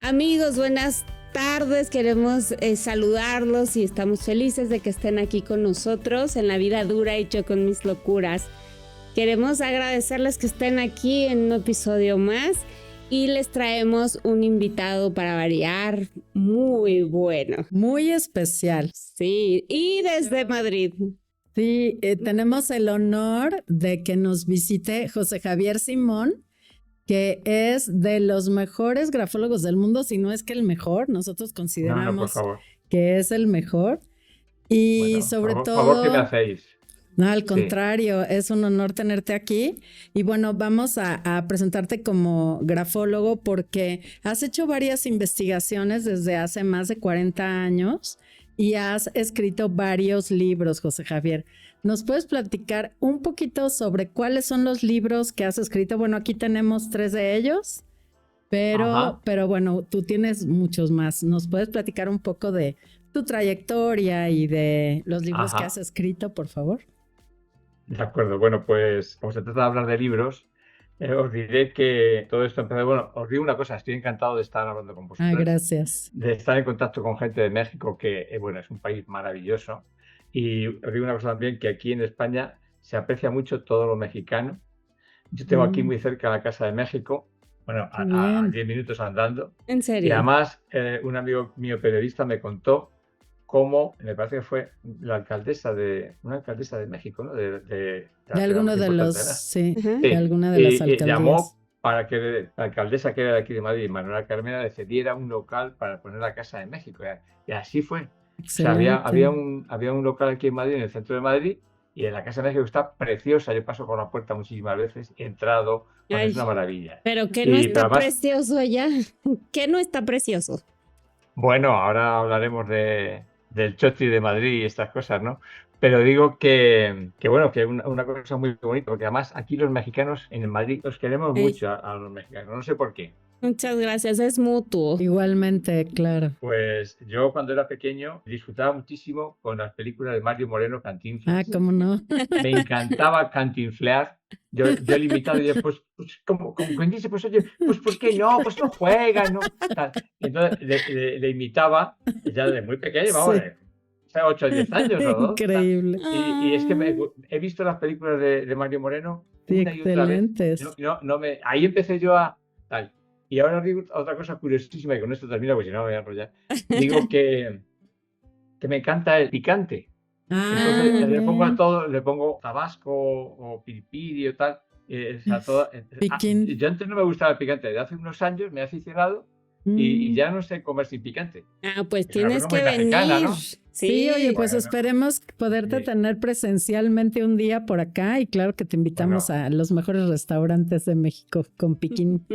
Amigos, buenas tardes. Queremos saludarlos y estamos felices de que estén aquí con nosotros en La Vida Dura y Yo con Mis Locuras. Queremos agradecerles que estén aquí en un episodio más y les traemos un invitado para variar muy bueno. Muy especial. Sí, y desde Madrid. Sí, tenemos el honor de que nos visite José Javier Simón, que es de los mejores grafólogos del mundo, si no es que el mejor. Nosotros No, por consideramos favor. que es el mejor. Y Bueno, sobre favor que me todo, hacéis. no, al Sí. contrario, es un honor tenerte aquí. Y bueno, vamos a presentarte como grafólogo porque has hecho varias investigaciones desde hace más de 40 años y has escrito varios libros, José Javier. ¿Nos puedes platicar un poquito sobre cuáles son los libros que has escrito? Bueno, aquí tenemos 3 de ellos, Ajá. pero bueno, tú tienes muchos más. ¿Nos puedes platicar un poco de tu trayectoria y de los libros que has Ajá. escrito, por favor? De acuerdo. Bueno, pues como se trata de hablar de libros, os diré que todo esto empezó. Bueno, os digo una cosa, estoy encantado de estar hablando con Ah, vosotras, gracias. de estar en contacto con gente de México, que bueno, es un país maravilloso. Y os digo una cosa también, que aquí en España se aprecia mucho todo lo mexicano. Yo tengo aquí muy cerca la Casa de México, bueno, Qué a bien. 10 minutos andando. ¿En Y serio? además, un amigo mío periodista me contó cómo, me parece que fue una alcaldesa de México, ¿no? De La alguno más de los, importante, ¿verdad? sí, Ajá. de Sí, alguna de las y llamó alcaldías. para que la alcaldesa, que era de aquí de Madrid, Manuela Carmena, le cediera un local para poner la Casa de México. Y así fue. O sea, Excelente. había un local aquí en Madrid, en el centro de Madrid, y en la Casa de México está preciosa. Yo paso por la puerta muchísimas veces, he entrado, bueno, es una Ay, maravilla. pero que no Pero está además, precioso allá. ¿Qué no está precioso? bueno, ahora hablaremos del Chotri de Madrid y estas cosas, ¿no? Pero digo que bueno, que una cosa muy bonita, porque además aquí los mexicanos en Madrid los queremos Ay, mucho a los mexicanos, no sé por qué. muchas gracias, es mutuo. Igualmente, claro. Pues yo cuando era pequeño disfrutaba muchísimo con las películas de Mario Moreno Ah, Cantinflas. cómo no. Me encantaba cantinflear. Yo he limitado y yo, pues como quien dice, pues oye, pues ¿por qué no? Pues no juegan, ¿no? Tal. Y entonces le imitaba ya desde muy pequeño, vamos, Sí. de 8 o 10 años o 12, tal. Increíble. Y es que he visto las películas de Mario Moreno Sí, una y otra vez. excelentes. Ahí empecé yo a tal. Y ahora os digo otra cosa curiosísima, y con esto termino, porque si no me voy a enrollar. Digo que me encanta el picante. Ah, Entonces muy le pongo a bien. todo, le pongo tabasco o piripiri o tal. O sea, Piquín. yo antes no me gustaba el picante, de hace unos años me he aficionado y Mm. ya no sé comer sin picante. Ah, pues Es una tienes cosa muy que mexicana, venir. ¿no? Sí, oye, Sí. pues Bueno, esperemos poderte sí, tener presencialmente un día por acá y claro que te invitamos bueno, a los mejores restaurantes de México con piquín.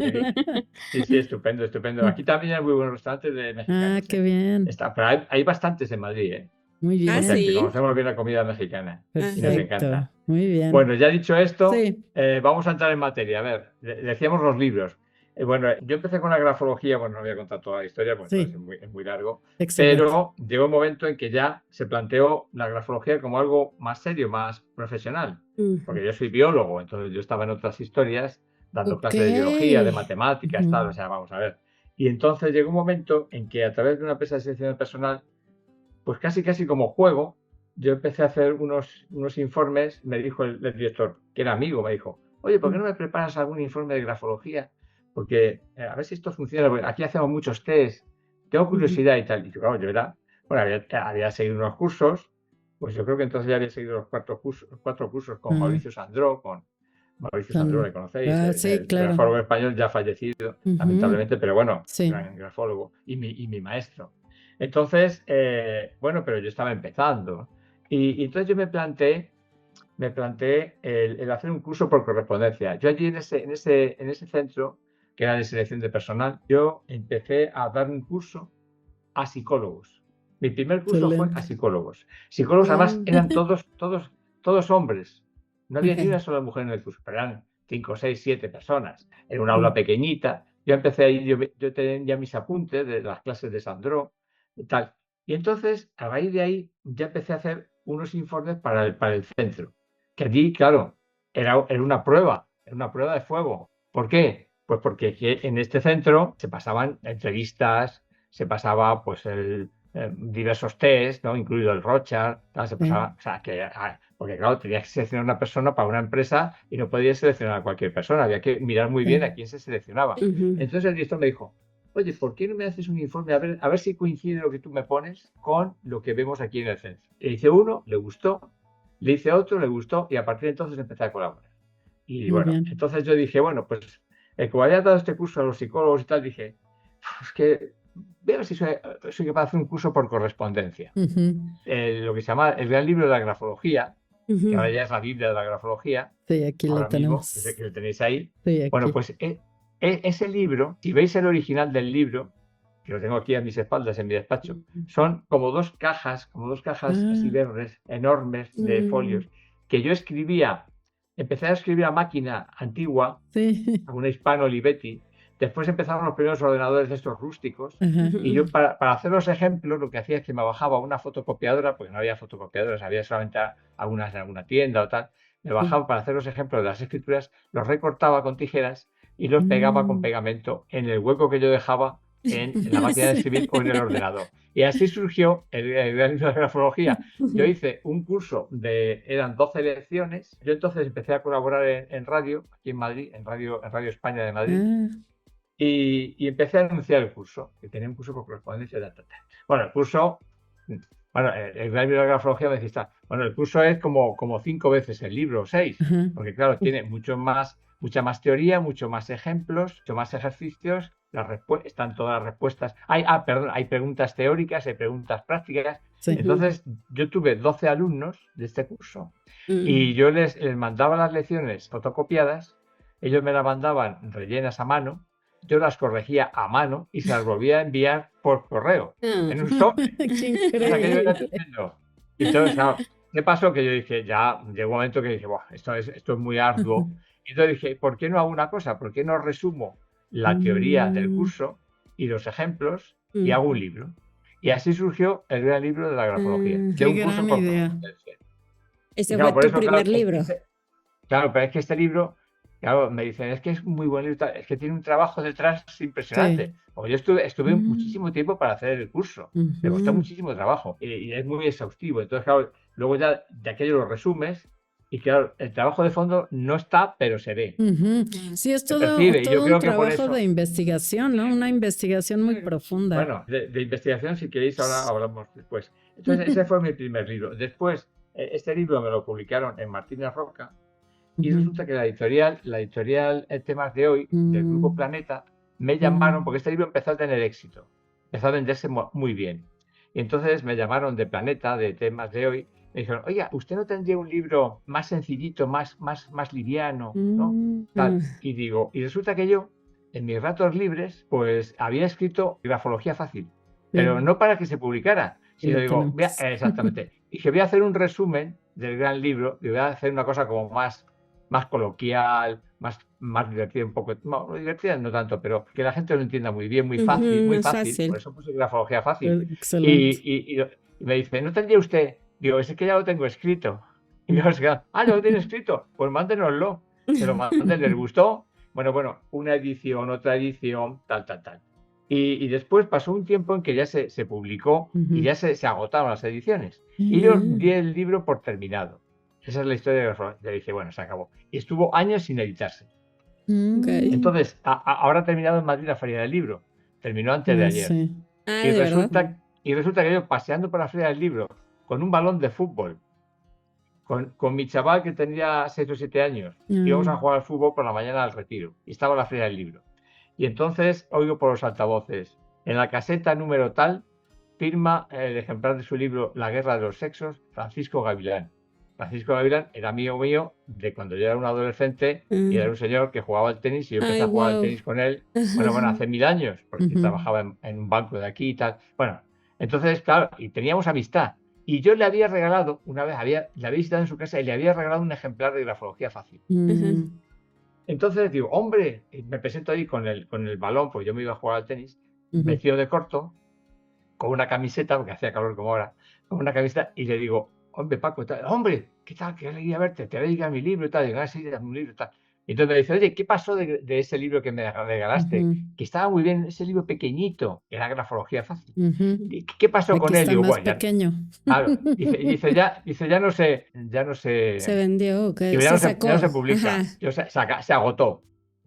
sí, sí, estupendo, estupendo. Aquí también hay muy buenos restaurantes de Ah, mexicanos, qué ¿eh? bien. Pero hay bastantes en Madrid, ¿eh? Muy Ah, Porque bien. sí. conocemos bien la comida mexicana y nos Ajá. Perfecto. encanta. Muy bien. Bueno, ya dicho esto, Sí, vamos a entrar en materia. A ver, decíamos los libros. Bueno, yo empecé con la grafología, bueno, no voy a contar toda la historia, porque entonces sí. es muy largo, Excelente. pero llegó un momento en que ya se planteó la grafología como algo más serio, más profesional, Ujú. porque yo soy biólogo, entonces yo estaba en otras historias, dando Ok. clases de biología, de matemáticas, tal, o Ujú. sea, vamos a ver. Y entonces llegó un momento en que a través de una empresa de selección de personal, pues casi como juego, yo empecé a hacer unos informes. Me dijo el director, que era amigo, me dijo, oye, ¿por qué no me preparas algún informe de grafología? Porque a ver si esto funciona, porque aquí hacemos muchos test, tengo Ujú. curiosidad y tal. Y yo, claro, bueno, había seguido unos cursos, pues yo creo que entonces ya había seguido los 4 cursos con Ah, Mauricio Sandró, son- le conocéis, sí, el claro. grafólogo español ya fallecido, Ujú. lamentablemente, pero bueno, Sí. gran grafólogo y mi maestro. Entonces, bueno, pero yo estaba empezando. Y entonces yo me planteé el hacer un curso por correspondencia. Yo allí en ese centro, que era de selección de personal, yo empecé a dar un curso a psicólogos. Mi primer curso fue a Excelente. psicólogos. Psicólogos además Ah, eran todos hombres. No había ni una Ok. sola mujer en el curso, pero eran 5, 6, 7 personas. Era una aula Mm. pequeñita. Yo empecé ahí, yo tenía mis apuntes de las clases de Sandro y tal. Y entonces, a raíz de ahí, ya empecé a hacer unos informes para el centro. Que allí, claro, era una prueba de fuego. ¿Por qué? Pues porque en este centro se pasaban entrevistas, se pasaba pues diversos test, ¿no? Incluido el Rorschach, tal, se pasaba, o sea, porque claro, tenías que seleccionar una persona para una empresa y no podías seleccionar a cualquier persona, había que mirar muy bien a quién se seleccionaba. Entonces el director me dijo, oye, ¿por qué no me haces un informe a ver si coincide lo que tú me pones con lo que vemos aquí en el centro? Le hice uno, le gustó, le hice otro, le gustó y a partir de entonces empecé a colaborar. Y Muy bueno, bien. entonces yo dije, bueno, pues como había dado este curso a los psicólogos y tal, dije, es que veo si soy capaz de hacer un curso por correspondencia. Lo que se llama el Gran Libro de la Grafología, que ahora ya es la Biblia de la Grafología. Sí, aquí lo ahora mismo, tenemos. que lo tenéis ahí. Sí, aquí. Bueno, pues ese libro, si veis el original del libro, que lo tengo aquí a mis espaldas en mi despacho, son como dos cajas así verdes, enormes, de folios, que yo empecé a escribir a máquina antigua, Sí. a una Hispano Olivetti. Después empezaron los primeros ordenadores de estos rústicos. Ajá. Y yo, para hacer los ejemplos, lo que hacía es que me bajaba una fotocopiadora, porque no había fotocopiadoras, había solamente algunas en alguna tienda o tal. Me bajaba para hacer los ejemplos de las escrituras, los recortaba con tijeras y los pegaba con pegamento en el hueco que yo dejaba en la máquina de escribir o en el ordenador. Y así surgió el Gran Libro de la Grafología. Yo hice un curso eran 12 lecciones. Yo entonces empecé a colaborar en radio, aquí en Madrid, en Radio España de Madrid. Y empecé a anunciar el curso, que tenía un curso por correspondencia. Bueno, el curso, el Gran Libro de la Grafología me decía, bueno, el curso es como 5 veces el libro, 6, porque claro, tiene mucha más teoría, mucho más ejemplos, mucho más ejercicios, están todas las respuestas. Hay preguntas teóricas, hay preguntas prácticas. Sí. Entonces, yo tuve 12 alumnos de este curso y yo les mandaba las lecciones fotocopiadas, ellos me las mandaban rellenas a mano, yo las corregía a mano y se las volvía a enviar por correo, en un sobre. Qué O sea, que yo increíble. era tremendo. Y entonces, claro, ¿qué pasó? Que yo dije, ya llegó un momento que dije, esto es muy arduo. Y entonces dije, ¿por qué no hago una cosa? ¿Por qué no resumo la teoría del curso y los ejemplos y hago un libro? Y así surgió el Gran Libro de la Grafología. Qué gran idea. Ese fue tu primer libro. Claro, pero es que este libro, claro, me dicen, es que es muy buen libro, es que tiene un trabajo detrás impresionante. Sí. Porque yo estuve muchísimo tiempo para hacer el curso, me costó muchísimo trabajo y es muy exhaustivo. Entonces, claro, luego ya de aquello lo resumes y claro, el trabajo de fondo no está, pero se ve. Sí, es Se todo percibe. Y yo creo un que por trabajo eso, de investigación, ¿no? Una investigación muy profunda. bueno, de investigación, si queréis, ahora hablamos después. Entonces, ese fue mi primer libro. Después, este libro me lo publicaron en Martínez Roca. Y resulta que la editorial Temas de Hoy, del Grupo Planeta, me llamaron, porque este libro empezó a tener éxito, empezó a venderse muy bien. Y entonces me llamaron de Planeta, de Temas de Hoy, me dijeron, oiga, ¿usted no tendría un libro más sencillito, más liviano, ¿no? Tal. Y resulta que yo, en mis ratos libres, pues había escrito Grafología Fácil, pero no para que se publicara, sino digo, exactamente, dije, voy a hacer un resumen del gran libro y voy a hacer una cosa como más coloquial, más divertida un poco, no divertida no tanto, pero que la gente lo entienda muy bien, muy fácil, por eso puse Grafología Fácil. Y me dice, ¿no tendría usted? Digo, es que ya lo tengo escrito. Y me digo, ¿ya lo tiene escrito? Pues mándenoslo. Se lo mandé, les gustó. Bueno, una edición, otra edición, tal. Y después pasó un tiempo en que ya se publicó y ya se agotaron las ediciones. Y yo di el libro por terminado. Esa es la historia de Grafología. Le dije, bueno, se acabó. Y estuvo años sin editarse. Entonces, ahora ha terminado en Madrid la Feria del Libro. Terminó antes de ayer. Sí. Y resulta que yo, paseando por la Feria del Libro, con un balón de fútbol, con mi chaval que tenía 6 o 7 años, íbamos a jugar al fútbol por la mañana al retiro. Y estaba la Feria del Libro. Y entonces oigo por los altavoces, en la caseta número tal, firma el ejemplar de su libro La Guerra de los Sexos, Francisco Gavilán. Francisco Gavilán era amigo mío de cuando yo era un adolescente y era un señor que jugaba al tenis y yo empecé a jugar al tenis con él, bueno, hace 1000 años, porque trabajaba en un banco de aquí y tal. Bueno, entonces, claro, y teníamos amistad. Y yo le había regalado, una vez, le había visitado en su casa y le había regalado un ejemplar de Grafología Fácil. Entonces digo, hombre, me presento ahí con el balón, pues yo me iba a jugar al tenis, vestido de corto, con una camiseta, porque hacía calor como ahora, con una camiseta, y le digo, hombre, Paco, hombre, ¿qué tal? Qué alegría verte, te voy a dedicar mi libro y tal. Digo, sí, dame un libro y tal. Y entonces me dice, oye, ¿qué pasó de ese libro que me regalaste? Ujú, Que estaba muy bien, ese libro pequeñito, que era grafología fácil. ujú. ¿Qué pasó con Aquí él? está Digo, más bueno, ya, pequeño. claro. Dice, ya no Se sé, vendió, ¿o qué? digo, Se ya no sacó. se Ajá. publica. Se agotó.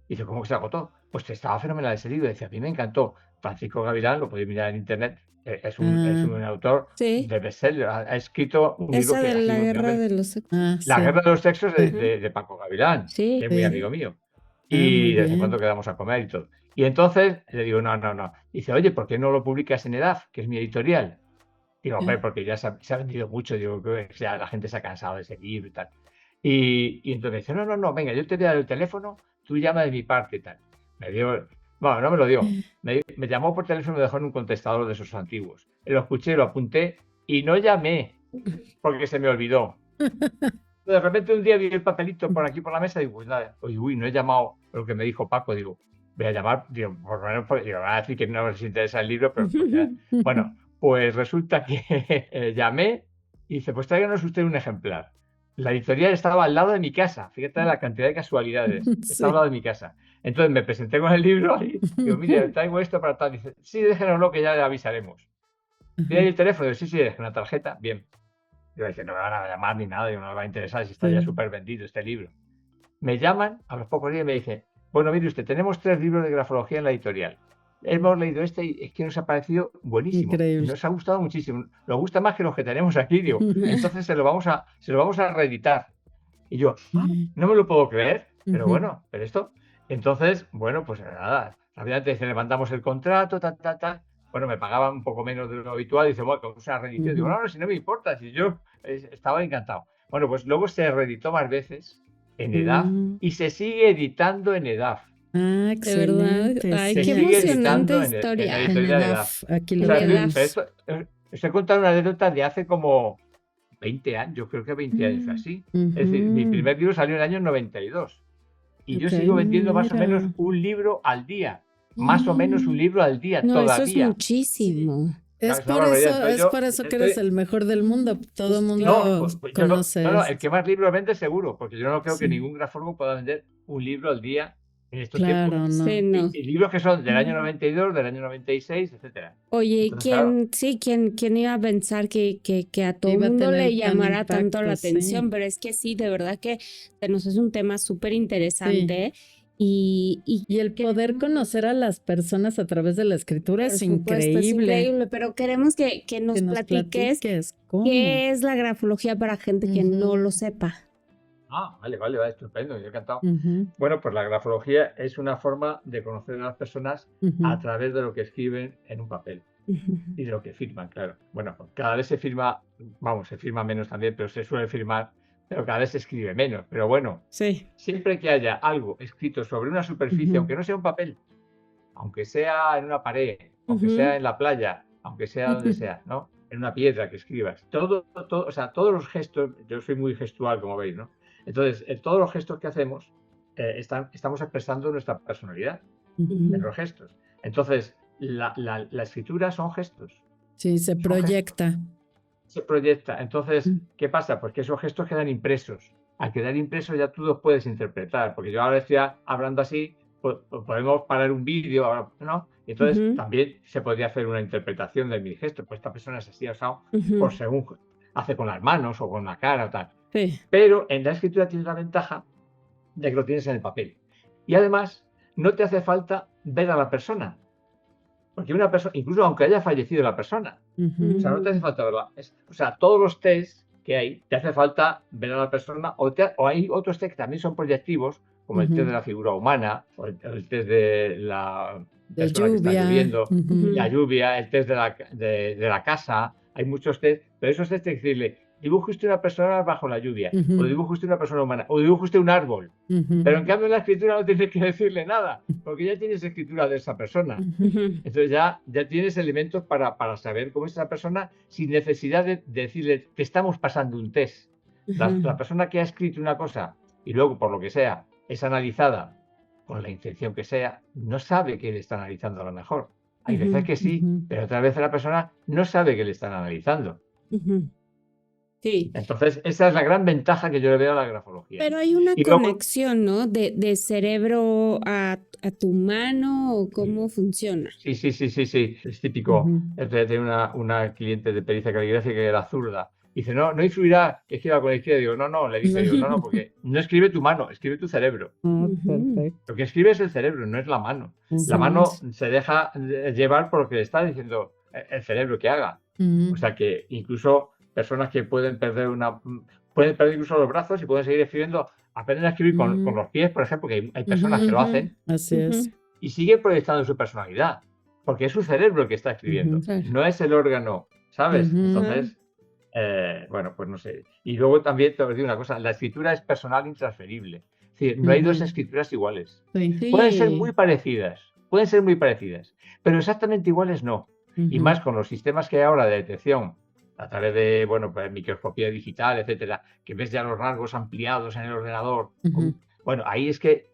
Dice, ¿cómo que se agotó? Pues estaba fenomenal ese libro. Dice, a mí me encantó. Francisco Gavilán, lo podéis mirar en internet, es Ah, un autor Sí. de bestseller. Ha escrito un libro Esa que de ha la sido guerra de los sexos. La sí, guerra de los sexos Ajá. de Paco Gavilán, que Sí. es muy sí. amigo mío. Ah, muy Y de vez en cuando bien. quedamos a comer y todo. Y entonces le digo, no, no, no. Dice, oye, ¿por qué no lo publicas en EDAF, que es mi editorial? Digo, hombre, porque ya se ha vendido mucho. Digo, que ya la gente se ha cansado de ese libro y tal. Y entonces dice, no, no, no, venga, yo te voy a dar el teléfono, tú llama de mi parte y tal. Me dio, bueno, no me lo dio. Me llamó por teléfono y me dejó en un contestador de esos antiguos. Lo escuché, lo apunté y no llamé porque se me olvidó. De repente un día vi el papelito por aquí por la mesa y digo, pues nada, uy, no he llamado lo que me dijo Paco. Digo, voy a llamar, digo, por lo menos, digo, van a decir que no les interesa el libro, pero bueno, pues resulta que llamé y dice, pues tráiganos usted un ejemplar. La editorial estaba al lado de mi casa, fíjate la cantidad de casualidades, estaba al Sí. lado de mi casa. Entonces me presenté con el libro y digo, mire, traigo esto para tal. Dice, sí, déjenoslo que ya le avisaremos. Tiene el teléfono, digo, sí, deje una tarjeta, bien. Yo decía, no me van a llamar ni nada, digo, no me va a interesar si está ya súper vendido este libro. Me llaman a los pocos días y me dicen, bueno, mire usted, tenemos 3 libros de grafología en la editorial. Hemos leído este y es que nos ha parecido buenísimo. Increíble. Nos ha gustado muchísimo. Nos gusta más que los que tenemos aquí, digo. Entonces se lo vamos a reeditar. Y yo, no me lo puedo creer, pero bueno, pero esto. Entonces, bueno, pues nada, rápidamente dice, le mandamos el contrato, tal. Bueno, me pagaban un poco menos de lo habitual. Dice, bueno, con una reedición. Digo, no, no, si no me importa, si yo estaba encantado. Bueno, pues luego se reeditó más veces en EDAF y se sigue editando en EDAF. Ah, De verdad. excelente. Ay, Se qué sigue emocionante editando en historia. la En editorial de EDAF, EDAF. aquí O lo En sea, EDAF. os he contado una anécdota de hace como 20 años, yo creo que 20 años así. Es decir, mi primer libro salió en el año 92 y yo Ok, sigo vendiendo más o menos mira. un libro al día. Más o menos un libro al día, No, eso es todavía. muchísimo. Es Es una por barbaridad. eso, Entonces es por eso que eres el mejor del mundo. Todo el no, mundo pues conoce no, el esto. que más libros vende seguro, porque yo no creo que Sí, ningún grafólogo pueda vender un libro al día en estos tiempos. claro, Sí, no. no. Y libros que son del año 92, del año 96, etcétera. Oye, Entonces, claro, ¿quién iba a pensar que a todo el Iba a mundo le tener tan llamara tanto la impacto, atención? sí. Pero es que sí, de verdad que se nos es un tema súper Sí. interesante y Y el poder conocer a las personas a través de la escritura por es supuesto es increíble. increíble, pero queremos que nos Que nos platiques platiques cómo. qué es la grafología para gente que no lo sepa. vale, estupendo, yo he encantado. Ujú, Bueno, pues la grafología es una forma de conocer a las personas ujú, a través de lo que escriben en un papel y de lo que firman, claro. Bueno, pues cada vez se firma, se firma menos también, pero se suele firmar, pero cada vez se escribe menos. Pero bueno, Sí. siempre que haya algo escrito sobre una superficie, ujú, aunque no sea un papel, aunque sea en una pared, aunque sea en la playa, aunque sea donde sea, ¿no? En una piedra que escribas. O sea, todos los gestos, yo soy muy gestual, como veis, ¿no? Entonces, todos los gestos que hacemos, estamos expresando nuestra personalidad en ujú. los gestos. Entonces, la escritura son gestos, Sí, se son gestos, proyecta. se proyecta. Entonces, Mm, ¿qué pasa? Pues que esos gestos quedan impresos. Al quedar impresos ya tú los puedes interpretar, porque yo ahora estoy hablando así, pues podemos parar un vídeo, ¿no? Y entonces Ujú, también se podría hacer una interpretación de mi gesto, pues esta persona es así, asado, ujú. por según hace con las manos o con la cara o tal. Sí. Pero en la escritura tienes la ventaja de que lo tienes en el papel. Y además, no te hace falta ver a la persona, porque una persona, incluso aunque haya fallecido la persona, o sea, no te hace falta verla. O sea, todos los test que hay, te hace falta ver a la persona, o hay otros test que también son proyectivos, como el test de ujú. la figura humana, o el test de la De persona que está lluvia. lloviendo, Ujú, la lluvia, el test de la casa. Hay muchos test, pero esos test tienes que decirle, dibuje usted una persona bajo la lluvia, o ujú, dibuje usted una persona humana, o dibuje usted un árbol. ujú, Pero en cambio en la escritura no tienes que decirle nada, porque ya tienes escritura de esa persona. ujú. Ujú. Entonces ya tienes elementos para saber cómo es esa persona sin necesidad de decirle, te estamos pasando un test. La Ujú. persona que ha escrito una cosa y luego, por lo que sea, es analizada con la intención que sea, no sabe que le está analizando a lo mejor. Hay veces Ujú. que sí, Ujú. pero otras veces la persona no sabe que le están analizando. Ujú. Sí. Entonces, esa es la gran ventaja que yo le veo a la grafología. Pero hay una Y luego, conexión, ¿no? De cerebro a tu mano o cómo funciona. sí, es típico. Ujú. Es de una cliente de pericia caligráfica que era zurda. Dice, no influirá que escriba con la izquierda. Digo, no, le dice, digo, no, porque no escribe tu mano, escribe tu cerebro. Ah, Ujú. perfecto. Lo que escribe es el cerebro, no es la mano. La Exacto. mano se deja llevar por lo que le está diciendo el cerebro que haga. Ujú. O sea que incluso personas que pueden perder incluso los brazos y pueden seguir escribiendo, aprenden a escribir con los pies, por ejemplo, que hay personas que lo hacen Así es. y siguen proyectando su personalidad, porque es su cerebro el que está escribiendo, Claro. no es el órgano, ¿sabes? Ujú. Entonces, bueno, pues no sé. Y luego también te digo una cosa, la escritura es personal e intransferible. Es decir, no hay dos Ujú. escrituras iguales. Sí. Pueden ser Sí. muy parecidas, pero exactamente iguales no. Y Ujú. más con los sistemas que hay ahora de detección a través de, bueno, pues microscopía digital, etcétera, que ves ya los rasgos ampliados en el ordenador. Ujú. Bueno, ahí es que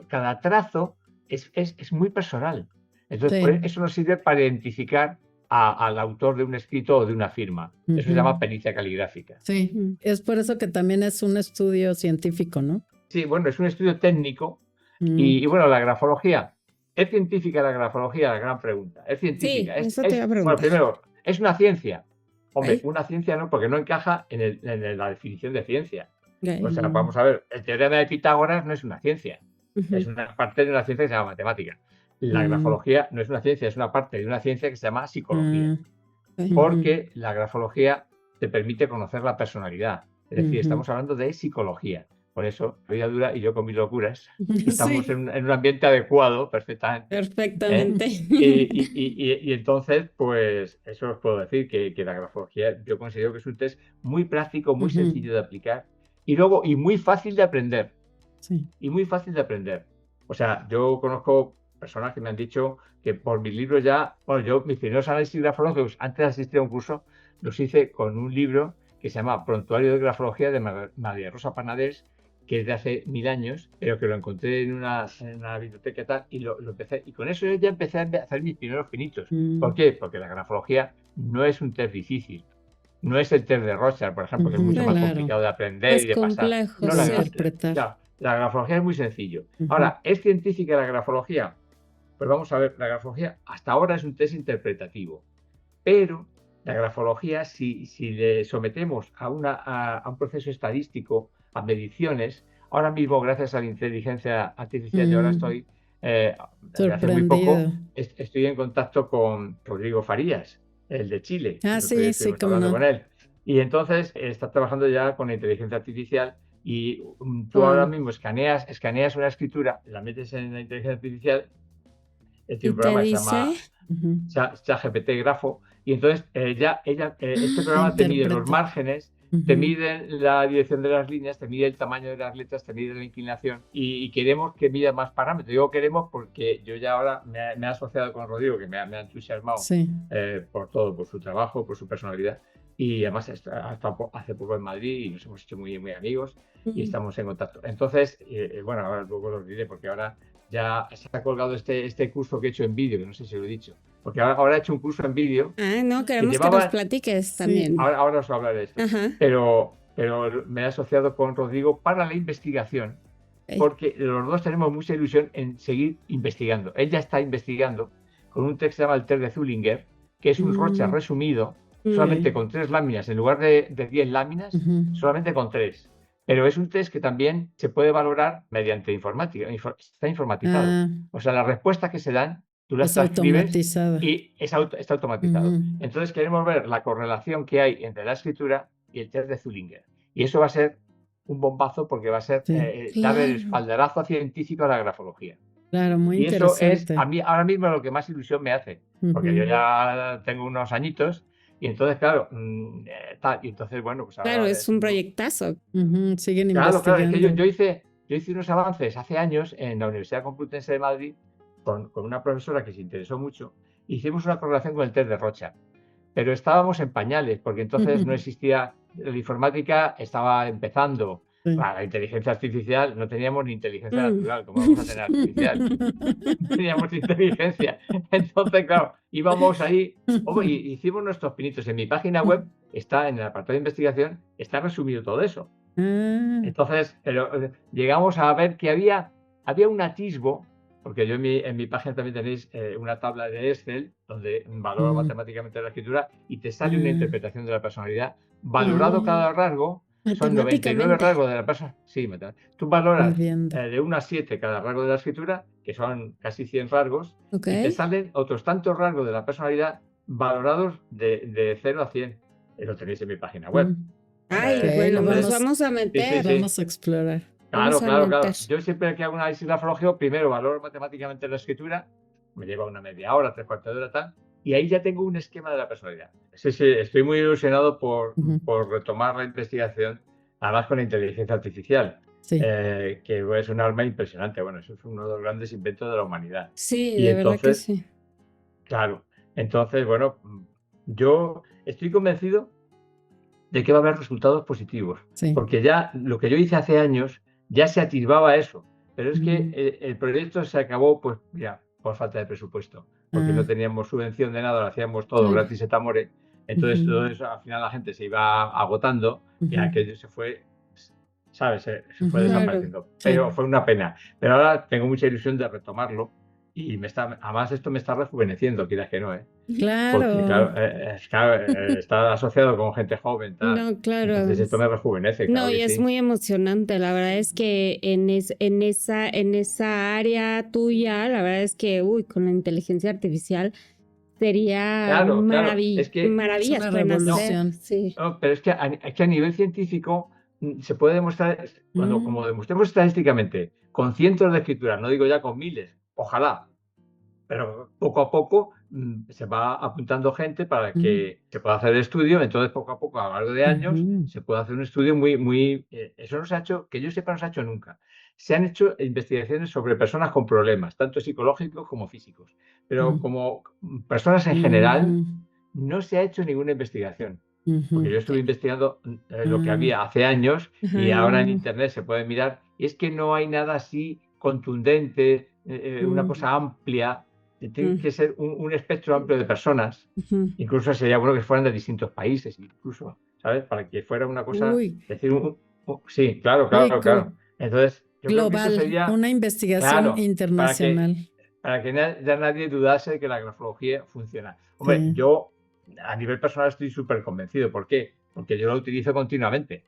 cada trazo es muy personal. Entonces, Sí. pues, eso nos sirve para identificar al autor de un escrito o de una firma. Eso se Ujú. llama pericia caligráfica. Sí, Ujú. es por eso que también es un estudio científico, ¿no? Sí, bueno, es un estudio técnico. Mm. Y bueno, la grafología. ¿Es científica la grafología? La gran pregunta. ¿Es Sí, científica? eso te iba a Bueno, preguntar. primero, ¿es una ciencia? Hombre, Ay. una ciencia no, porque no encaja en la definición de ciencia. Ok. O sea, vamos a ver, el teorema de Pitágoras no es una ciencia, es Ujú. una parte de una ciencia que se llama matemática. La Mm. grafología no es una ciencia, es una parte de una ciencia que se llama psicología, Ah, Ok. porque la grafología te permite conocer la personalidad. Es decir, Ujú. estamos hablando de psicología. Por eso, la vida dura y yo con mis locuras, estamos Sí, en un ambiente adecuado perfectamente. Perfectamente. Y entonces, pues eso os puedo decir, que la grafología yo considero que es un test muy práctico, muy Ujú. sencillo de aplicar y luego y muy fácil de aprender. sí. Y muy fácil de aprender. O sea, yo conozco personas que me han dicho que por mis libros ya, bueno, yo mis primeros análisis grafológicos antes de asistir a un curso los hice con un libro que se llama Prontuario de Grafología de María Rosa Panadés, que es de hace 1000 años, pero que lo encontré en una biblioteca y tal, y lo empecé, y con eso yo ya empecé a hacer mis primeros finitos. ¿Por qué? Porque la grafología no es un test difícil. No es el test de Rorschach, por ejemplo, que es Ujú, mucho más claro. complicado de aprender Más y de pasar. complejo, No, De sí. interpretar. claro, la grafología es muy sencillo. Ujú. Ahora, ¿es científica la grafología? Pues vamos a ver, la grafología hasta ahora es un test interpretativo, pero la grafología, si le sometemos a un proceso estadístico, a mediciones, ahora mismo, gracias a la inteligencia artificial, yo ahora estoy, desde hace muy poco, Sorprendido. estoy en contacto con Rodrigo Farías, el de Chile. Ah, El otro día sí, estuvimos cómo hablando no. con él. Y entonces está trabajando ya con la inteligencia artificial y tú Wow. ahora mismo escaneas una escritura, la metes en la inteligencia artificial, Y tiene un te programa que se llama dice, Ujú. ChatGPT Grafo, y entonces este programa te mide los Interpreta. márgenes, te Ujú. mide la dirección de las líneas, te mide el tamaño de las letras, te mide la inclinación y queremos que mida más parámetros. Digo queremos porque yo ya ahora me he asociado con Rodrigo, que me ha entusiasmado Sí. por todo, por su trabajo, por su personalidad. Y además ha estado hace poco en Madrid y nos hemos hecho muy, muy amigos y estamos en contacto. Entonces, bueno, ahora luego lo diré porque ahora ya se ha colgado este curso que he hecho en vídeo, que no sé si lo he dicho. Porque ahora he hecho un curso en vídeo ah, no, que queremos que nos llevaba, platiques Sí. también. ahora os hablaré de esto, Ajá. pero me he asociado con Rodrigo para la investigación, Ok. porque los dos tenemos mucha ilusión en seguir investigando. Él ya está investigando con un test que se llama el test de Zullinger, que es un Rorschach resumido, solamente con 3 láminas, en lugar de 10 láminas, Ujú. solamente con 3. Pero es un test que también se puede valorar mediante informática, está informatizado. Ah, O sea, las respuestas que se dan, tú las es transcribes automatizada. y está automatizado. Ujú. Entonces queremos ver la correlación que hay entre la escritura y el test de Zullinger. Y eso va a ser un bombazo porque va a ser Sí. darle el Claro. espaldarazo científico a la grafología. Claro, muy Y eso es interesante. a mí ahora mismo lo que más ilusión me hace, porque yo Ujú. ya tengo unos añitos y entonces, claro, y entonces, bueno, pues Claro, ahora es un proyectazo. Ujú. Siguen claro, es que investigando. yo hice unos avances hace años en la Universidad Complutense de Madrid con una profesora que se interesó mucho. Hicimos una correlación con el test de Rorschach, pero estábamos en pañales, porque entonces no existía, la informática estaba empezando. Sí. La inteligencia artificial, no teníamos ni inteligencia Mm. natural, como vamos a tener artificial. No teníamos inteligencia. Entonces, claro, íbamos ahí, y hicimos nuestros pinitos. En mi página web está en el apartado de investigación, está resumido todo eso. Ah, Entonces, llegamos a ver que había un atisbo, porque yo en mi página también tenéis una tabla de Excel donde valoro matemáticamente la escritura y te sale una interpretación de la personalidad. Valorado cada rasgo, son 99 Matemáticamente. rasgos de la personalidad. Sí, tú estoy valoras viendo. de 1 a 7 cada rasgo de la escritura, que son casi 100 rasgos, Ok. y te salen otros tantos rasgos de la personalidad valorados de 0 a 100. Lo tenéis en mi página web. Ay, Ok, bueno, lo nos Entonces, vamos a sí, meter. sí. vamos a explorar. Vamos Claro, a claro. meter. Yo siempre que hago un análisis grafológico, primero valoro matemáticamente la escritura, me lleva una media hora, 3/4 de hora, tal, y ahí ya tengo un esquema de la personalidad. Sí, estoy muy ilusionado por retomar la investigación, además con la inteligencia artificial, Sí. que es un arma impresionante. Bueno, eso es uno de los grandes inventos de la humanidad. Sí, Y de verdad que entonces, sí. claro, entonces, bueno, yo estoy convencido de que va a haber resultados positivos. Sí. Porque ya lo que yo hice hace años ya se atisbaba eso. Pero es que el proyecto se acabó, pues mira, por falta de presupuesto. Porque no teníamos subvención de nada, lo hacíamos todo Claro. gratis et amore. Entonces todo eso, al final la gente se iba agotando y aquello se fue, ¿sabes? Se fue Claro. desapareciendo. Sí. Pero fue una pena. Pero ahora tengo mucha ilusión de retomarlo y además esto me está rejuveneciendo, quieras que no, ¿eh? Porque Claro. claro, está asociado con gente joven, tal. No, claro. Entonces esto me rejuvenece, claro No, y que es sí. muy emocionante. La verdad es que en esa área tuya, la verdad es que, con la inteligencia artificial sería Claro, es que maravillas Es una pueden hacer. revolución. Sí. no, pero es que a nivel científico se puede demostrar, como demostremos estadísticamente, con cientos de escrituras, no digo ya con miles, ojalá, pero poco a poco se va apuntando gente para que se pueda hacer el estudio, entonces poco a poco, a lo largo de años, se puede hacer un estudio muy... eso no se ha hecho, que yo sepa, no se ha hecho nunca. Se han hecho investigaciones sobre personas con problemas, tanto psicológicos como físicos, pero como personas en general, no se ha hecho ninguna investigación. Porque yo estuve investigando lo que había hace años y ahora en Internet se puede mirar, y es que no hay nada así contundente, una cosa amplia. Tiene que ser un espectro amplio de personas. Incluso sería bueno que fueran de distintos países, incluso, ¿sabes? Para que fuera una cosa, Uy. decir, sí, claro. Entonces, yo creo que eso Global, sería, una investigación claro, internacional. para que ya nadie dudase de que la grafología funciona. Hombre, yo a nivel personal estoy súper convencido. ¿Por qué? Porque yo lo utilizo continuamente.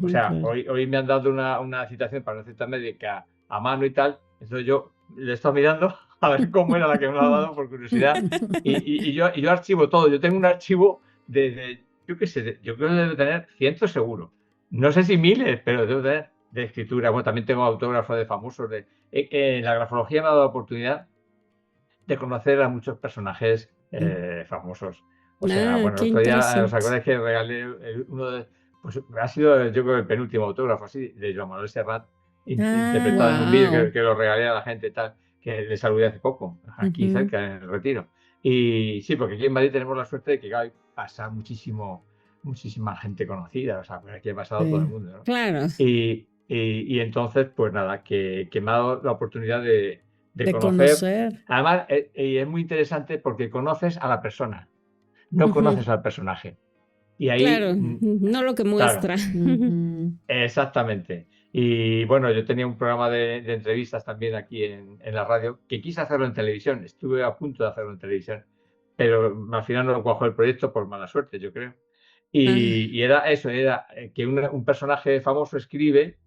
O sea, Claro. hoy me han dado una citación para una cita médica a mano y tal, entonces yo le he estado mirando a ver cómo era la que me lo ha dado por curiosidad y yo archivo todo. Yo tengo un archivo yo qué sé, yo creo que debo tener cientos seguro. No sé si miles, pero debo tener de escritura. Bueno, también tengo autógrafos de famosos. La grafología me ha dado la oportunidad de conocer a muchos personajes famosos. O sea, bueno, qué el otro día, ¿os interesante. acordáis que regalé uno de, pues ha sido yo creo el penúltimo autógrafo así, de Joan Manuel Serrat, interpretado en un vídeo Wow. que lo regalé a la gente tal, que le saludé hace poco, aquí cerca, en el Retiro. Y sí, porque aquí en Madrid tenemos la suerte de que claro, pasa muchísima gente conocida, o sea, aquí ha pasado todo el mundo, ¿no? Claro. Y entonces, pues nada, que me ha dado la oportunidad de De conocer. conocer. Además, es muy interesante porque conoces a la persona, no conoces al personaje. Y ahí, Claro, no lo que muestra. exactamente. Y bueno, yo tenía un programa de entrevistas también aquí en la radio, que quise hacerlo en televisión, estuve a punto de hacerlo en televisión, pero al final no cuajó el proyecto por mala suerte, yo creo. Y era eso, era que un personaje famoso escribe,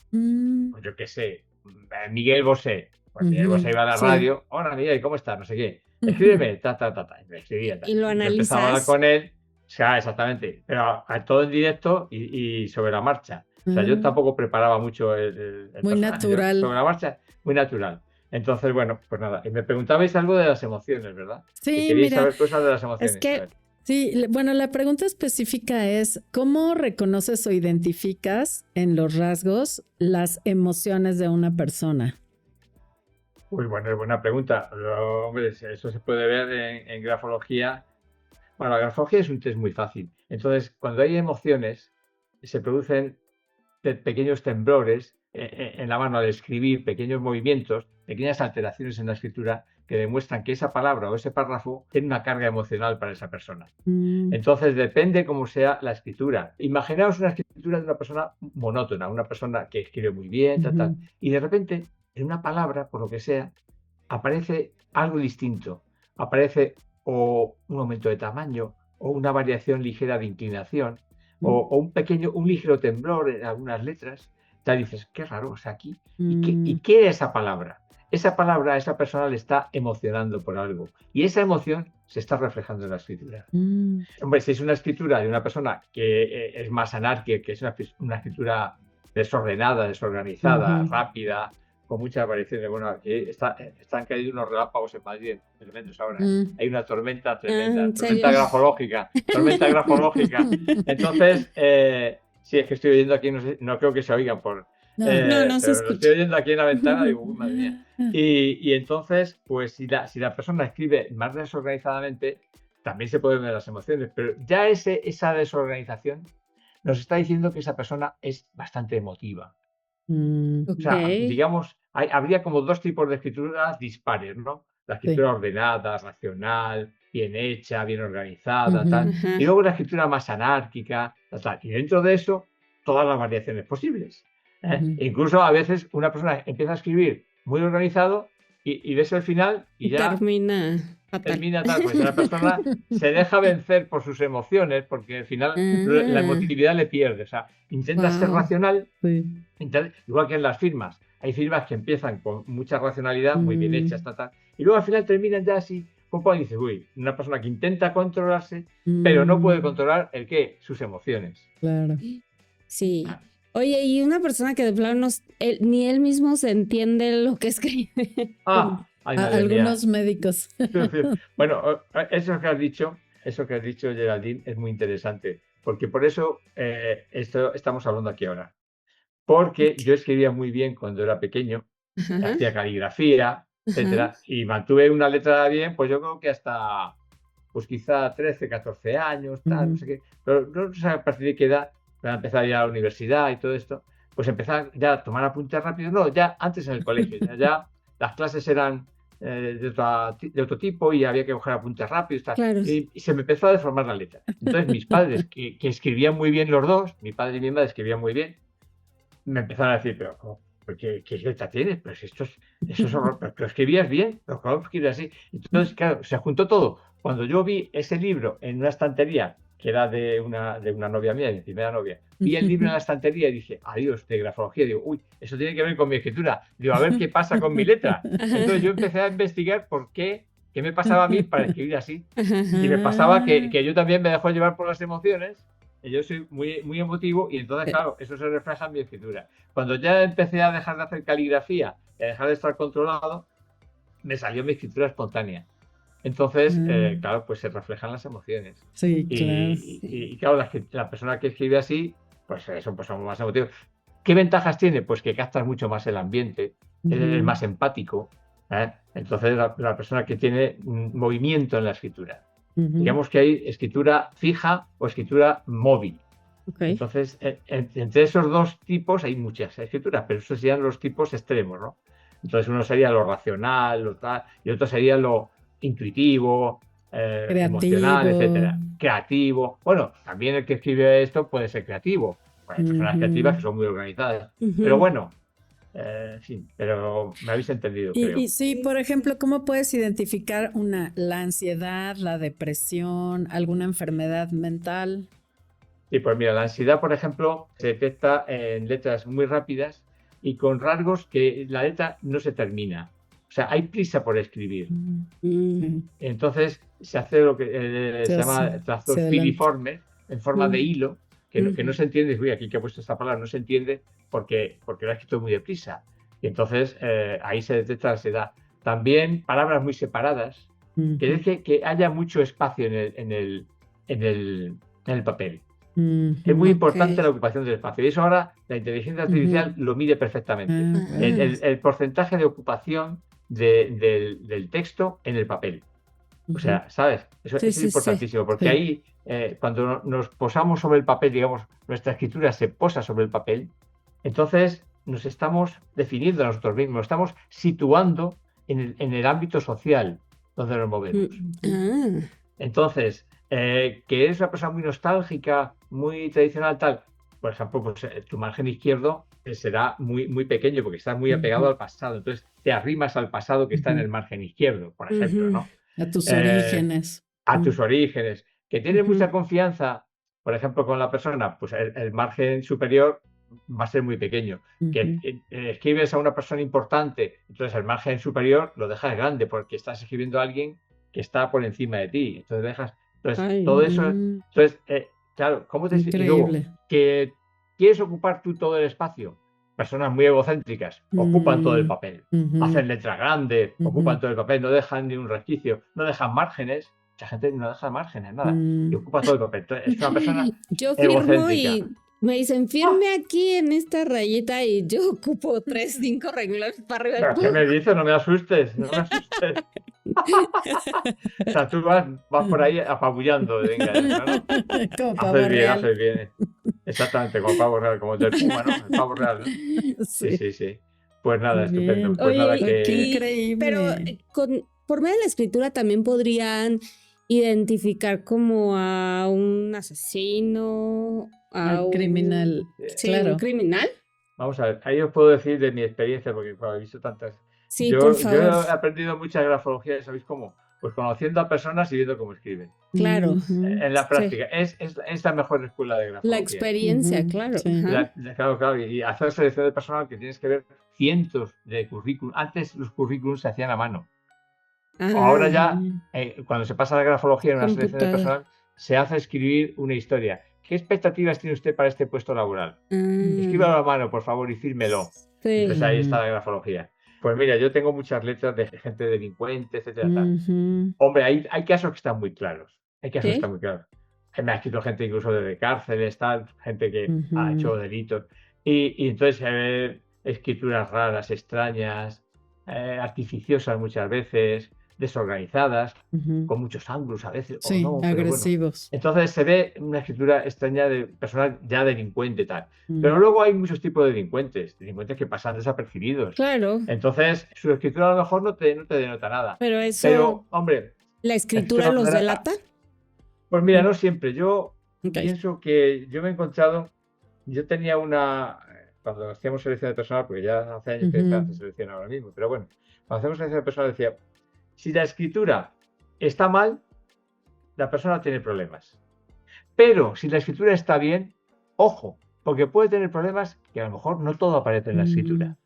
pues yo qué sé, Miguel Bosé. Pues Miguel Bosé iba a la radio, hola Miguel, ¿cómo estás? No sé qué. Escríbeme, y me escribía. Y lo Yo empezaba a hablar analizas. con él, o sea, exactamente, pero todo en directo y sobre la marcha. O sea, yo tampoco preparaba mucho el Muy personaje. natural. Sobre la marcha, muy natural. Entonces, bueno, pues nada. Y me preguntabais algo de las emociones, ¿verdad? Sí, que queríais mira, saber cosas de las emociones. Es que sí, bueno, la pregunta específica es, ¿cómo reconoces o identificas en los rasgos las emociones de una persona? Pues bueno, es buena pregunta. Hombre, eso se puede ver en grafología. Bueno, la grafología es un test muy fácil. Entonces, cuando hay emociones, se producen pequeños temblores en la mano al escribir, pequeños movimientos, pequeñas alteraciones en la escritura que demuestran que esa palabra o ese párrafo tiene una carga emocional para esa persona. Entonces, depende cómo sea la escritura. Imaginaos una escritura de una persona monótona, una persona que escribe muy bien, y de repente, en una palabra, por lo que sea, aparece algo distinto. Aparece o un aumento de tamaño, o una variación ligera de inclinación, o un ligero temblor en algunas letras. Te dices, qué raro, o sea, aquí. ¿Y qué es esa palabra? Esa palabra a esa persona le está emocionando por algo. Y esa emoción se está reflejando en la escritura. Hombre, si es una escritura de una persona que es más anárquica, que es una escritura desordenada, desorganizada, rápida, con muchas variaciones. Bueno, aquí están cayendo unos relámpagos en Madrid tremendos ahora. Hay una tormenta tremenda, tormenta grafológica. Entonces, sí, es que estoy oyendo aquí, no creo que se oigan por... No se escucha. Lo estoy oyendo aquí en la ventana y digo, uy, madre mía. Y entonces, pues si la persona escribe más desorganizadamente, también se pueden ver las emociones, pero ya esa desorganización nos está diciendo que esa persona es bastante emotiva. O sea, digamos, habría como dos tipos de escritura dispares, ¿no? La escritura ordenada, racional, bien hecha, bien organizada, tal. Y luego la escritura más anárquica, tal. Y dentro de eso, todas las variaciones posibles. Incluso a veces una persona empieza a escribir muy organizado y ves el final y ya termina tal. Pues la persona se deja vencer por sus emociones porque al final la emotividad le pierde. O sea, intenta ser racional, igual que en las firmas. Hay firmas que empiezan con mucha racionalidad, muy bien hechas, tal. Y luego al final terminan ya así, poco y dices, uy, una persona que intenta controlarse, pero no puede controlar sus emociones. Claro. Sí. Oye, y una persona que de plano ni él mismo se entiende lo que escribe. Algunos médicos. Bueno, eso que has dicho, Geraldine, es muy interesante, porque por eso esto estamos hablando aquí ahora. Porque yo escribía muy bien cuando era pequeño, hacía caligrafía, etcétera, y mantuve una letra bien, pues yo creo que hasta, pues quizá 13, 14 años, tal, no sé qué, pero no sé a partir de qué edad, para empezar ya a la universidad y todo esto, pues empezar ya a tomar apuntes rápidos. No, ya antes en el colegio, ya las clases eran de otro tipo y había que coger apuntes rápidos, tal, claro. Y se me empezó a deformar la letra. Entonces mis padres, que escribían muy bien los dos, mi padre y mi madre escribían muy bien, me empezaron a decir, pero ¿qué letra tienes? Pero si eso es horror, pero escribías bien, pero ¿cómo escribes así? Entonces, claro, se juntó todo. Cuando yo vi ese libro en una estantería, que era de una novia mía, de mi primera novia, vi el libro en la estantería y dije, adiós, de grafología. Digo, uy, eso tiene que ver con mi escritura. Digo, a ver qué pasa con mi letra. Entonces yo empecé a investigar por qué me pasaba a mí para escribir así. Y me pasaba que yo también me dejó llevar por las emociones. Yo soy muy, muy emotivo y entonces, claro, eso se refleja en mi escritura. Cuando ya empecé a dejar de hacer caligrafía y a dejar de estar controlado, me salió mi escritura espontánea. Entonces, claro, pues se reflejan las emociones. Sí, claro. Y claro, la persona que escribe así, pues eso, pues somos más emotivos. ¿Qué ventajas tiene? Pues que captas mucho más el ambiente, es más empático. Entonces, la persona que tiene movimiento en la escritura. Digamos que hay escritura fija o escritura móvil. Entonces, entre esos dos tipos hay muchas escrituras, pero esos serían los tipos extremos, ¿no? Entonces, uno sería lo racional, y otro sería lo intuitivo, emocional, etcétera. Creativo. Bueno, también el que escribe esto puede ser creativo. Hay personas creativas que son muy organizadas. Pero bueno, sí, pero me habéis entendido, creo. Y sí, por ejemplo, ¿cómo puedes identificar la ansiedad, la depresión, alguna enfermedad mental? Sí, pues mira, la ansiedad, por ejemplo, se detecta en letras muy rápidas y con rasgos que la letra no se termina. O sea, hay prisa por escribir. Entonces se hace lo que se llama trazos filiformes en forma de hilo, que no se entiende. Uy, aquí que ha puesto esta palabra no se entiende porque lo ha escrito muy deprisa. Y entonces ahí se detecta la ansiedad. También palabras muy separadas, que deje que haya mucho espacio en el papel. Es muy importante la ocupación del espacio. Y eso ahora la inteligencia artificial lo mide perfectamente. El porcentaje de ocupación del texto en el papel. O sea, ¿sabes? Eso es importantísimo, porque ahí, cuando nos posamos sobre el papel, digamos, nuestra escritura se posa sobre el papel, entonces nos estamos definiendo a nosotros mismos, nos estamos situando en el ámbito social donde nos movemos. Ah, Entonces, que eres una persona muy nostálgica, muy tradicional, tal, por ejemplo, pues, tu margen izquierdo será muy, muy pequeño porque estás muy apegado Ujú. al pasado. Entonces, te arrimas al pasado que está en Ujú. el margen izquierdo, por ejemplo, ujú, ¿no? A tus Eh, orígenes. a tus orígenes, que tienes Ujú. mucha confianza, por ejemplo, con la persona, pues el margen superior va a ser muy pequeño. Que Ujú. escribes a una persona importante, entonces el margen superior lo dejas grande porque estás escribiendo a alguien que está por encima de ti. Entonces ay, todo eso, Mm, entonces, claro, y luego, Increíble. que quieres ocupar tú todo el espacio. Personas muy egocéntricas ocupan todo el Mm, papel, ujú, hacen letra grande, ocupan ujú, todo el papel, no dejan ni un resquicio, no dejan márgenes. Mucha gente no deja márgenes, nada, y mm. ocupa todo el papel. Entonces, es una persona yo firmo egocéntrica. y me dicen, ¡Ah! firme aquí en esta rayita y yo ocupo 3, 5 renglones para arriba y ¿Pero qué ¡pum! me dices? No me asustes, no me asustes. O sea, tú vas por ahí apabullando, venga, ¿no? Como pavo real. Haces bien. Exactamente, como pavo real, como el del Puma, ¿no? El pavo real, ¿no? Sí, Sí, sí, sí. Pues nada, muy estupendo. bien. Pues nada, Oye, Ay, qué pero increíble. por medio de la escritura también podrían identificar como a un asesino, a Al criminal, sí, un claro. criminal. vamos a ver, ahí os puedo decir de mi experiencia, porque claro, he visto tantas. Sí, por Yo favor. he aprendido mucha grafología, ¿sabéis cómo? Pues conociendo a personas y viendo cómo escriben. Claro. Ujú, En la Sí. práctica, es la mejor escuela de La grafología. experiencia, ujú, claro. sí. Ajá. Claro, claro, y hacer selección de personal que tienes que ver cientos de currículum. Antes los currículums se hacían a mano. Ahora Ah, ya, Mm, cuando se pasa a la grafología en una selección de computador. personal, se hace escribir una historia. ¿Qué expectativas tiene usted para este puesto laboral? Escríbalo Ah, a mano, por favor, y fírmelo. Entonces sí. ahí está ujú, la grafología. Pues mira, yo tengo muchas letras de gente delincuente, etcétera, tal. ujú, Hombre, hay casos que están muy claros. Hay casos que están Sí. muy claros. Me ha escrito gente incluso desde cárceles, tal, gente que ha ujú, hecho delitos. Y entonces se ven escrituras raras, extrañas, artificiosas muchas veces, desorganizadas, ujú. con muchos ángulos a veces, o Sí, no, pero bueno. agresivos. Entonces se ve una escritura extraña de personal ya delincuente, tal. Mm, Pero luego hay muchos tipos de delincuentes que pasan desapercibidos. Claro. Entonces, su escritura a lo mejor no te denota nada. Pero eso, Pero, hombre, ¿la la escritura escritura los moderna, delata? pues mira, no siempre. Yo Ok. pienso que yo me he encontrado, yo tenía cuando hacíamos selección de personal, porque ya hace años que dejé de ujú, hacer selección ahora mismo, pero bueno, cuando hacemos selección de personal decía, si la escritura está mal, la persona tiene problemas. Pero si la escritura está bien, ojo, porque puede tener problemas que a lo mejor no todo aparece en la mm, escritura.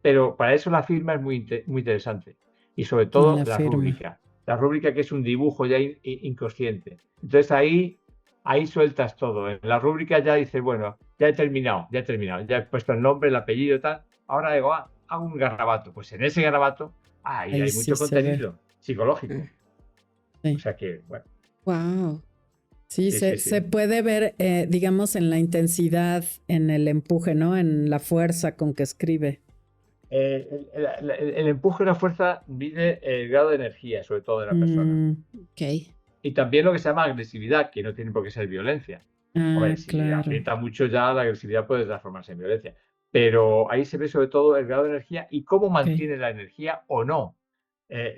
Pero para eso la firma es muy interesante. Y sobre En todo la la firma. rúbrica. La rúbrica que es un dibujo ya inconsciente. Entonces ahí sueltas todo. En la rúbrica ya dices, bueno, ya he terminado. Ya he puesto el nombre, el apellido y tal. Ahora digo, hago un garabato. Pues en ese garabato, ahí Ahí hay sí mucho se ve. contenido psicológico. O Sí, sea que, bueno, Wow. sí, sí, sí, se sí. puede ver, digamos, en la intensidad, en el empuje, ¿no? En la fuerza con que escribe. El empuje y la fuerza mide el grado de energía, sobre todo de la persona. Mm, Ok. Y también lo que se llama agresividad, que no tiene por qué ser violencia. Hombre, si claro. aprieta mucho ya la agresividad puede transformarse en violencia. Pero ahí se ve sobre todo el grado de energía y cómo Ok. mantiene la energía o no.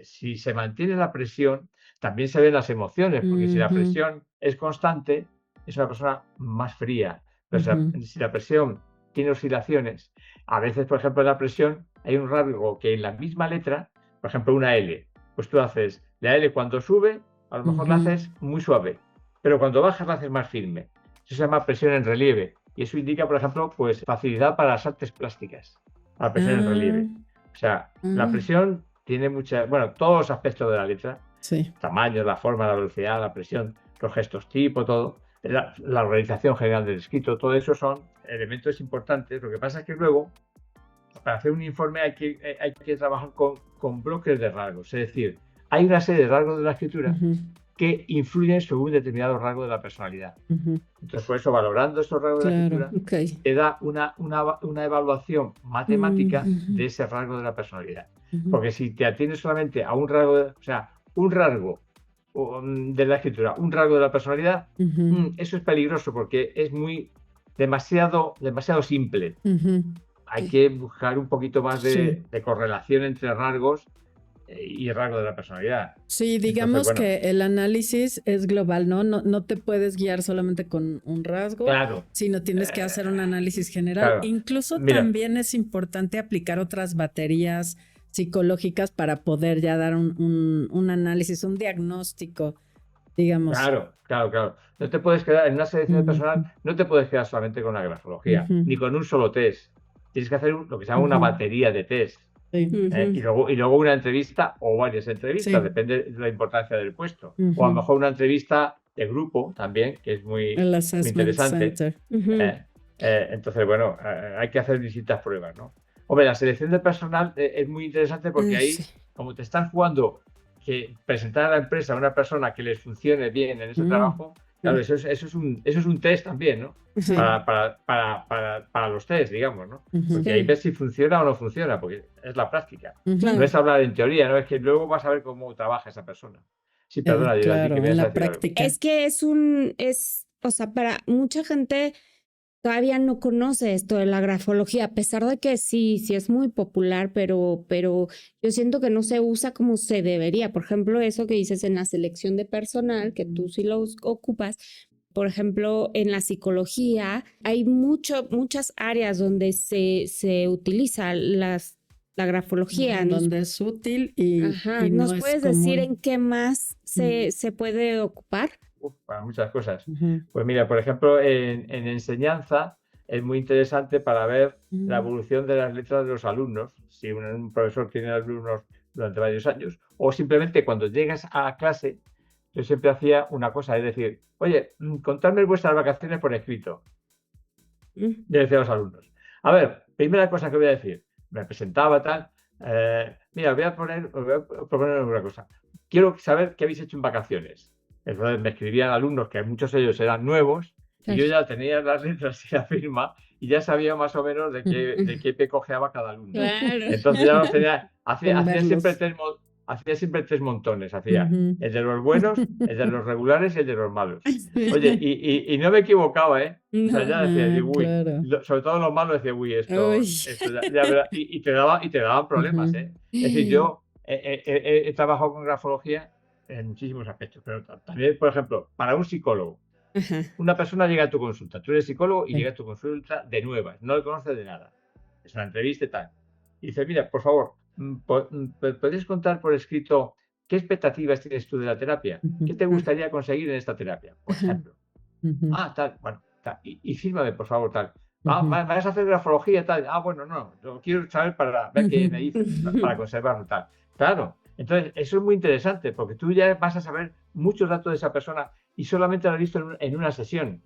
Si se mantiene la presión, también se ven las emociones, porque si la Ujú, presión es constante, es una persona más fría. Pero ujú, si la presión tiene oscilaciones, a veces, por ejemplo, en la presión hay un rasgo que en la misma letra, por ejemplo, una L, pues tú haces la L cuando sube, a lo mejor la ujú. haces muy suave, pero cuando bajas la haces más firme. Eso se llama presión en relieve y eso indica, por ejemplo, pues facilidad para las artes plásticas, la presión en Ah, relieve. O sea, la Ah, presión tiene bueno, todos los aspectos de la letra, sí. tamaño, la forma, la velocidad, la presión, los gestos tipo, todo, la organización general del escrito, todo eso son elementos importantes. Lo que pasa es que luego, para hacer un informe hay que trabajar con bloques de rasgos, es decir, hay una serie de rasgos de la escritura Ujú, que influyen sobre un determinado rasgo de la personalidad. ujú. Entonces, por eso, valorando esos rasgos de la Claro. escritura, ok. te da una evaluación matemática Ujú, de ese rasgo de la personalidad. ujú, Porque si te atienes solamente a un rasgo, o sea, un rasgo de la escritura, un rasgo de la personalidad, ujú, eso es peligroso porque es demasiado simple. ujú. Hay que buscar un poquito más Sí. de correlación entre rasgos y rasgos de la personalidad. Sí, digamos Entonces, bueno, que el análisis es global, ¿no? No te puedes guiar solamente con un rasgo, claro, sino tienes que hacer un análisis general. claro. Incluso Mira, también es importante aplicar otras baterías psicológicas para poder ya dar un análisis, un diagnóstico, digamos. claro. No te puedes quedar en una selección de Ujú, personal, no te puedes quedar solamente con la grafología, ujú, ni con un solo test. Tienes que hacer lo que se llama una ujú. batería de test. Sí, Y luego una entrevista o varias entrevistas, sí. depende de la importancia del puesto. O a lo Ujú. mejor una entrevista de grupo también, que es muy, El muy Assessment interesante. Center. Entonces, bueno, hay que hacer distintas pruebas, ¿no? Hombre, la selección de personal es muy interesante porque Sí. ahí, como te están jugando que presentar a la empresa a una persona que les funcione bien en ese Mm, trabajo, claro, eso es un test también, ¿no? sí. Para los test, digamos, ¿no? Ujú, Porque ahí ves si funciona o no funciona, porque es la práctica. ujú. No es hablar en teoría, ¿no? Es que luego vas a ver cómo trabaja esa persona. Sí, perdona, Geraldine, Claro, que me en ibas a la decir algo. práctica. Es que o sea, para mucha gente todavía no conoce esto de la grafología, a pesar de que sí es muy popular, pero yo siento que no se usa como se debería. Por ejemplo, eso que dices en la selección de personal, que tú sí lo ocupas. Por ejemplo, en la psicología hay muchas áreas donde se utiliza la grafología. Donde es útil y Ajá. no ¿Nos es puedes decir en común. qué más se puede ocupar? Para muchas cosas. Ujú. Pues mira, por ejemplo, en enseñanza es muy interesante para ver la evolución de las letras de los alumnos, si un profesor tiene alumnos durante varios años, o simplemente cuando llegas a clase, yo siempre hacía una cosa, es decir, oye, contadme vuestras vacaciones por escrito, Mm. le decía a los alumnos. A ver, primera cosa que voy a decir, me presentaba tal, mira, os voy a proponer una cosa, quiero saber qué habéis hecho en vacaciones. Entonces me escribían alumnos, que muchos de ellos eran nuevos, y yo ya tenía las letras y la firma, y ya sabía más o menos de qué pie cojeaba cada alumno. Claro. Entonces ya los tenía, Con hacía siempre verlos. tres montones, hacía Ujú. el de los buenos, el de los regulares y el de los malos. Oye, y no me equivocaba, ¿eh? O sea, ya decía, digo, uy, Claro. sobre todo los malos decía, uy, esto Uy. ya verás, y te daban problemas, Ujú. ¿eh? Es decir, yo he trabajado con grafología en muchísimos aspectos, pero también, por ejemplo, para un psicólogo, Ajá. una persona llega a tu consulta, tú eres psicólogo y Sí. llega a tu consulta de nuevas, no le conoces de nada, es una entrevista y tal. Y dice, mira, por favor, ¿podrías contar por escrito qué expectativas tienes tú de la terapia? ¿Qué te gustaría conseguir en esta terapia, por Ajá. ejemplo? Ujú. Ah, tal, bueno, tal. Y fírmame, por favor, tal. Ujú. ¿Me vas a hacer grafología tal? Ah, bueno, no, lo quiero saber para ver qué me dices, para conservarlo tal. Claro, entonces eso es muy interesante porque tú ya vas a saber muchos datos de esa persona y solamente lo has visto en una sesión.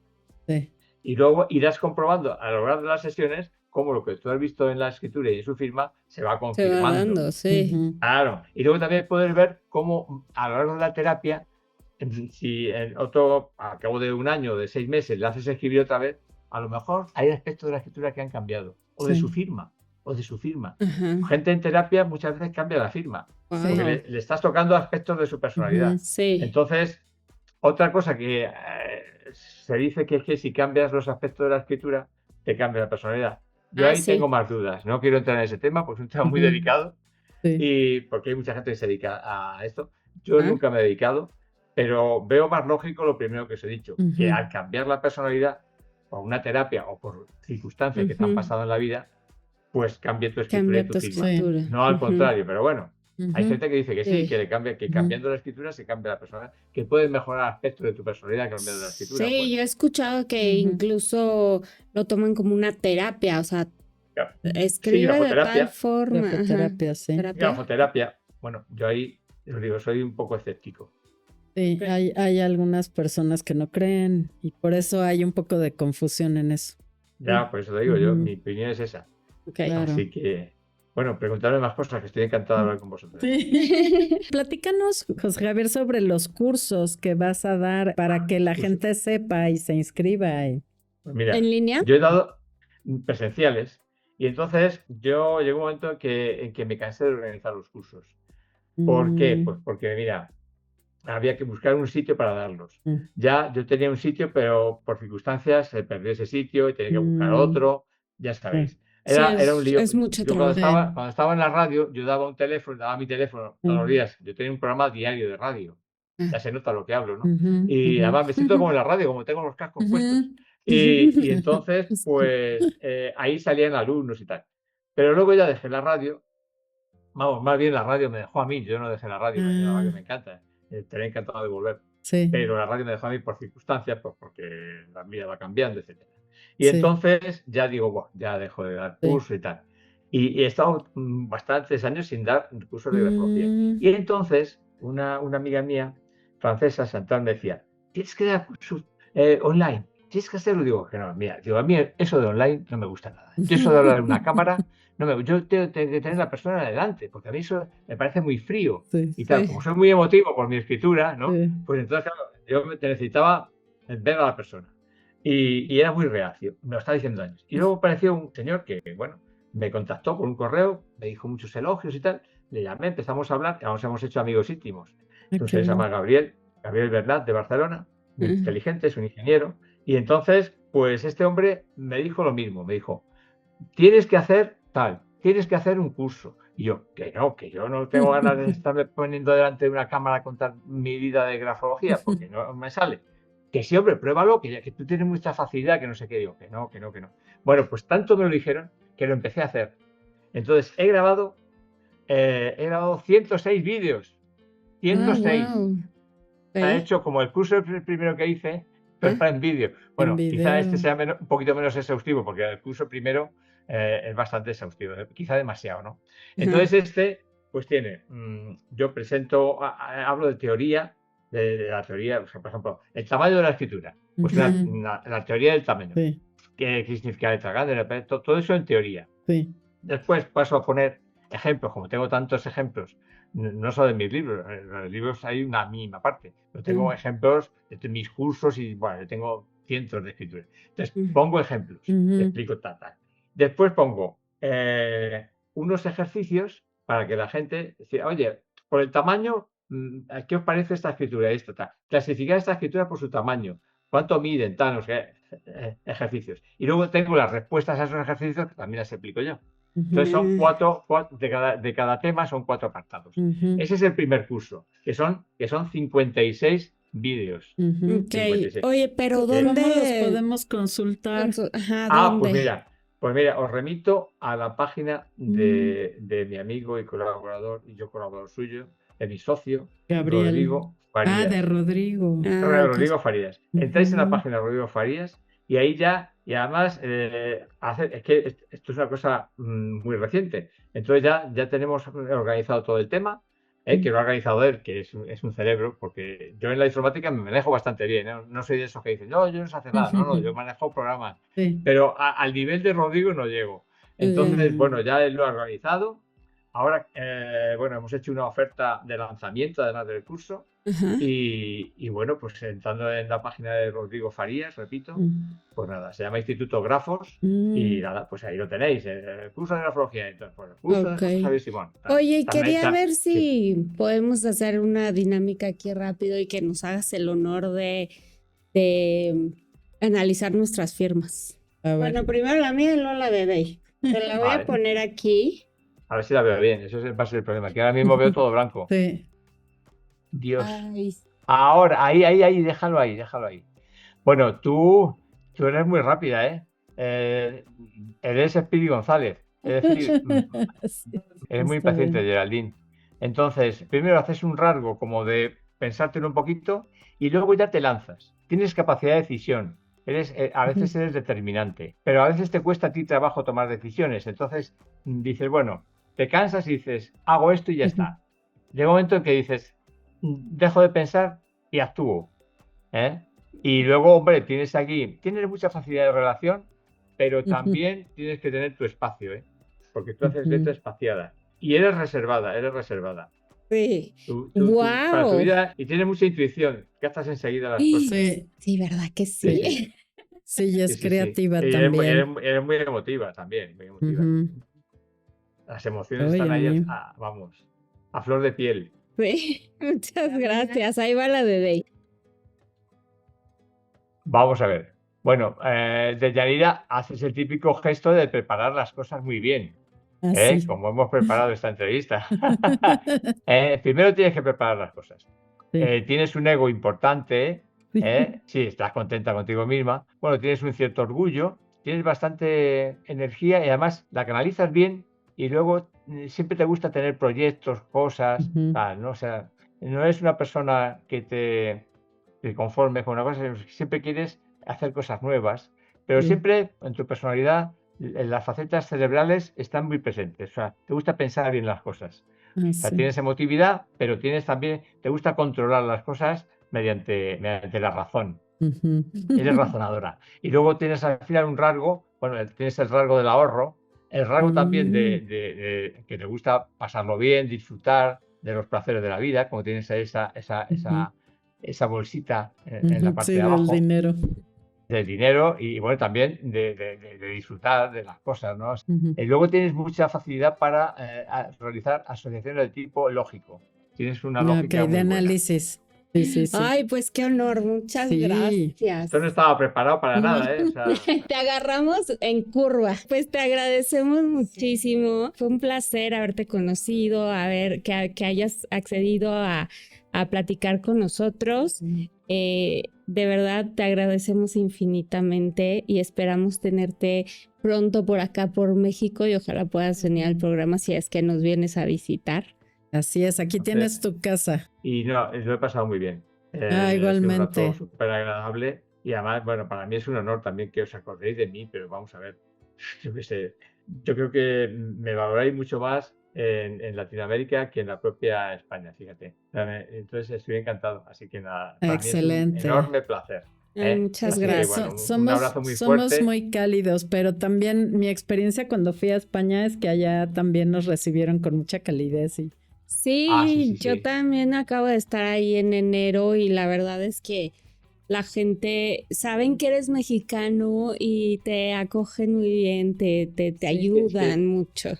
Sí. Y luego irás comprobando a lo largo de las sesiones cómo lo que tú has visto en la escritura y en su firma se va Se va confirmando. dando, sí. Ujú. Claro, y luego también puedes ver cómo a lo largo de la terapia, si al cabo de un año, de 6 meses, le haces escribir otra vez, a lo mejor hay aspectos de la escritura que han cambiado, o de Sí. su firma, o de su firma. Ajá. Gente en terapia muchas veces cambia la firma, Wow. porque le estás tocando aspectos de su personalidad. Ujú. Sí. Entonces, otra cosa que se dice que es que si cambias los aspectos de la escritura, te cambia la personalidad. Yo ahí Sí. tengo más dudas, no quiero entrar en ese tema, porque es un tema muy Ujú. delicado, Sí. y porque hay mucha gente que se dedica a esto. Yo Ah. nunca me he dedicado, pero veo más lógico lo primero que os he dicho, que Ujú. al cambiar la personalidad por una terapia o por circunstancias que te han Ujú. pasado en la vida, pues cambie tu escritura y Cambia tu tu firma. escritura. No al Ujú. contrario, pero bueno, hay Ujú. gente que dice que sí, Sí. que cambiando la escritura se cambia la personalidad, que puedes mejorar aspectos de tu personalidad cambiando la escritura. Sí, Pues, yo he escuchado que Ujú. incluso lo toman como una terapia, o sea, ya. Sí, escribe de tal grafoterapia, forma. Ajá. Grafoterapia, sí. Terapia. grafoterapia. Bueno, yo ahí os digo, soy un poco escéptico. Sí, hay algunas personas que no creen y por eso hay un poco de confusión en eso. Ya, por eso te digo yo, Ujú. mi opinión es esa. Ok. Claro. Así que, bueno, preguntarme más cosas, que estoy encantado de hablar con vosotros. Sí. Platícanos, José Javier, sobre los cursos que vas a dar para que la Cursos. gente sepa y se inscriba. Pues mira, ¿En línea? yo he dado presenciales y entonces yo llegó un momento en que me cansé de organizar los cursos. ¿Por qué? Pues porque, mira, había que buscar un sitio para darlos. Ya yo tenía un sitio, pero por circunstancias se perdió ese sitio y tenía que buscar otro, ya sabéis. Era un lío. es mucho Yo cuando trabajo. cuando estaba en la radio, yo daba un teléfono, daba mi teléfono todos los días. Yo tenía un programa diario de radio. Ya se nota lo que hablo, ¿no? Ujú, Y ujú, además me siento como en la radio, como tengo los cascos puestos. ujú. Y entonces, Sí. pues ahí salían alumnos y tal. Pero luego ya dejé la radio. Vamos, más bien la radio me dejó a mí. Yo no dejé la radio, la radio me Ah, encanta. Estaría encantado de volver. sí, Pero la radio me dejó a mí por circunstancias, pues porque la vida va cambiando, etcétera. Y sí, entonces ya digo, bueno, ya dejo de dar sí. curso y tal. Y he estado bastantes años sin dar cursos de grafología. Mm, Y entonces una amiga mía, francesa, Chantal, me decía, tienes que dar cursos online, tienes que hacerlo. Digo, que no, mira, digo, a mí eso de online no me gusta nada. Yo eso de hablar en una cámara, yo tengo que tener la persona delante, porque a mí eso me parece muy frío sí, y tal. Sí. Como soy muy emotivo por mi escritura, ¿no? sí. Pues entonces, claro, yo necesitaba ver a la persona. Y era muy reacio, me lo estaba diciendo años. Y luego apareció un señor que, bueno, me contactó por un correo, me dijo muchos elogios y tal. Le llamé, empezamos a hablar, y nos hemos hecho amigos íntimos. Ah, Entonces qué se llama bien. Gabriel Bernat, de Barcelona, muy Ujú. inteligente, es un ingeniero. Y entonces, pues este hombre me dijo lo mismo, me dijo, tienes que hacer tal, tienes que hacer un curso. Y yo, que yo no tengo ganas de estarme poniendo delante de una cámara a contar mi vida de grafología, porque no me sale. Que sí, hombre, pruébalo, que tú tienes mucha facilidad, que no sé qué. Digo, que no. Bueno, pues tanto me lo dijeron que lo empecé a hacer. Entonces, he grabado 106 vídeos. Ah, 106. wow. Está Ok. hecho como el curso primero que hice, pero Ah, está en vídeo. En Bueno, quizá este video. sea un poquito menos exhaustivo, porque el curso primero es bastante exhaustivo, quizá demasiado, ¿no? ajá. Entonces pues tiene, yo presento, hablo de teoría, de la teoría, o sea, por ejemplo, el tamaño de la escritura, pues Ujú, la teoría del tamaño, sí, qué significa letra grande, todo eso en teoría. sí. Después paso a poner ejemplos, como tengo tantos ejemplos, no solo de mis libros, en los libros hay una mínima parte, pero tengo Mm, ejemplos de mis cursos y bueno, yo tengo cientos de escrituras. Entonces, Mm. pongo ejemplos, ujú, explico tal. Después pongo unos ejercicios para que la gente diga, oye, por el tamaño, ¿qué os parece esta escritura? Esto, tal. Clasificar esta escritura por su tamaño. ¿Cuánto miden? Tal, no sé, ejercicios. Y luego tengo las respuestas a esos ejercicios que también las explico yo. ujú, Entonces son Ah, cuatro de cada tema son 4 apartados. ujú, Ese es el primer curso, que son 56 vídeos. ujú. ok. 56. Oye, pero ¿Cómo los ¿dónde? podemos consultar? Ajá, Pues ¿dónde? mira, os remito a la página Mm, de mi amigo y colaborador, y yo colaborador suyo, de mi socio, Gabriel. Rodrigo Ah, de Farías. Rodrigo. Ah, ok. Rodrigo Farías. Entráis en la Ujú, página de Rodrigo Farías y ahí ya, y además, es que esto es una cosa muy reciente. Entonces ya tenemos organizado todo el tema, que lo ha organizado él, que es un cerebro, porque yo en la informática me manejo bastante bien, ¿eh? No soy de esos que dicen, no, yo no sé hacer nada, no, yo manejo programas, sí. pero al nivel de Rodrigo no llego. Entonces, bueno, ya él lo ha organizado. Ahora, bueno, hemos hecho una oferta de lanzamiento además del curso. Ajá. Y bueno, pues entrando en la página de Rodrigo Farías, repito, Mm, pues nada, se llama Instituto Grafos y mm, nada, pues ahí lo tenéis, el curso de grafología, entonces, pues, el curso de Ok. José Javier Simón. Oye, quería ver Sí, si podemos hacer una dinámica aquí rápido y que nos hagas el honor de analizar nuestras firmas. a ver. Bueno, primero la mía y luego la de Dey. Te la voy a vale, poner aquí. a ver si la veo bien, eso va a ser el problema, que ahora mismo veo todo blanco. Sí. Dios. Ay, Ahora, ahí, déjalo ahí. Bueno, tú eres muy rápida, ¿eh? Eres Speedy González, es decir, Sí, eres muy está impaciente, bien. Geraldine. Entonces, primero haces un rasgo como de pensártelo un poquito y luego ya te lanzas. Tienes capacidad de decisión. A veces eres determinante, pero a veces te cuesta a ti trabajo tomar decisiones. Entonces dices, bueno, te cansas y dices, hago esto y ya está. Llega un momento en que dices, dejo de pensar y actúo. ¿Eh? Y luego, hombre, tienes mucha facilidad de relación, pero también tienes que tener tu espacio, ¿eh? Porque tú haces letra espaciada y eres reservada. sí. Para tu Wow. vida, y tienes mucha intuición, captas enseguida las cosas. Sí, Sí, ¿verdad que Sí, sí, sí? sí, y es sí. creativa Y también. eres muy emotiva también, muy emotiva. Ujú. Las emociones Oye, están a ahí, mí. vamos, a flor de piel. Sí. Muchas gracias. Ahí va la de Dey. Vamos a ver. Bueno, Deyanira, haces el típico gesto de preparar las cosas muy bien, Así. como hemos preparado esta entrevista. Primero tienes que preparar las cosas. Sí. Tienes un ego importante, sí, estás contenta contigo misma. Bueno, tienes un cierto orgullo, tienes bastante energía y además la canalizas bien y luego siempre te gusta tener proyectos, cosas, tal, ¿no? O sea, no eres una persona que te conformes con una cosa, sino que siempre quieres hacer cosas nuevas, pero siempre en tu personalidad las facetas cerebrales están muy presentes. O sea, te gusta pensar bien las cosas. O sea, tienes emotividad, pero te gusta controlar las cosas mediante la razón. Eres razonadora. Y luego tienes al final un rasgo, bueno, tienes el rasgo del ahorro, el rasgo también de que te gusta pasarlo bien, disfrutar de los placeres de la vida, como tienes esa bolsita en la parte de abajo. Del dinero y bueno, también de disfrutar de las cosas, ¿no? Y luego tienes mucha facilidad para realizar asociaciones de tipo lógico. Tienes una lógica muy de buena. análisis. Sí. Ay, pues qué honor, muchas gracias. Esto no estaba preparado para nada, ¿eh? O sea, te agarramos en curva. Pues te agradecemos muchísimo. Fue un placer haberte conocido, que hayas accedido a platicar con nosotros. De verdad te agradecemos infinitamente y esperamos tenerte pronto por acá, por México, y ojalá puedas venir al programa si es que nos vienes a visitar. Así es, aquí tienes tu casa. Y no, lo he pasado muy bien. Igualmente. Es un rato súper agradable y además, bueno, para mí es un honor también que os acordéis de mí, pero vamos a ver, yo qué sé, yo creo que me valoráis mucho más en Latinoamérica que en la propia España, fíjate. Entonces estoy encantado, así que nada, para excelente. mí es un enorme placer. Muchas gracias. Un abrazo muy fuerte. Somos muy cálidos, pero también mi experiencia cuando fui a España es que allá también nos recibieron con mucha calidez. Sí, yo también acabo de estar ahí en enero y la verdad es que la gente saben que eres mexicano y te acogen muy bien, te ayudan mucho.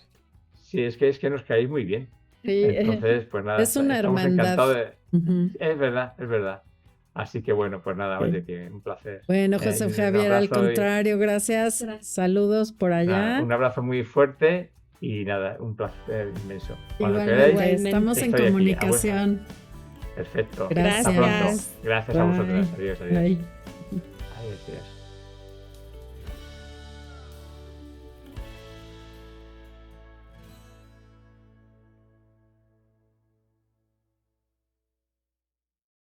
Sí, es que nos caéis muy bien. Sí, entonces, pues nada, es una estamos hermandad. Encantados Es verdad. Así que bueno, pues nada, oye, que un placer. Bueno, José Javier, al contrario, gracias. Saludos por allá. Nada, un abrazo muy fuerte y nada, un placer inmenso. Cuando queráis, estamos en comunicación. Perfecto. Gracias. Hasta pronto. Gracias a vosotros. Adiós. Bye. Adiós.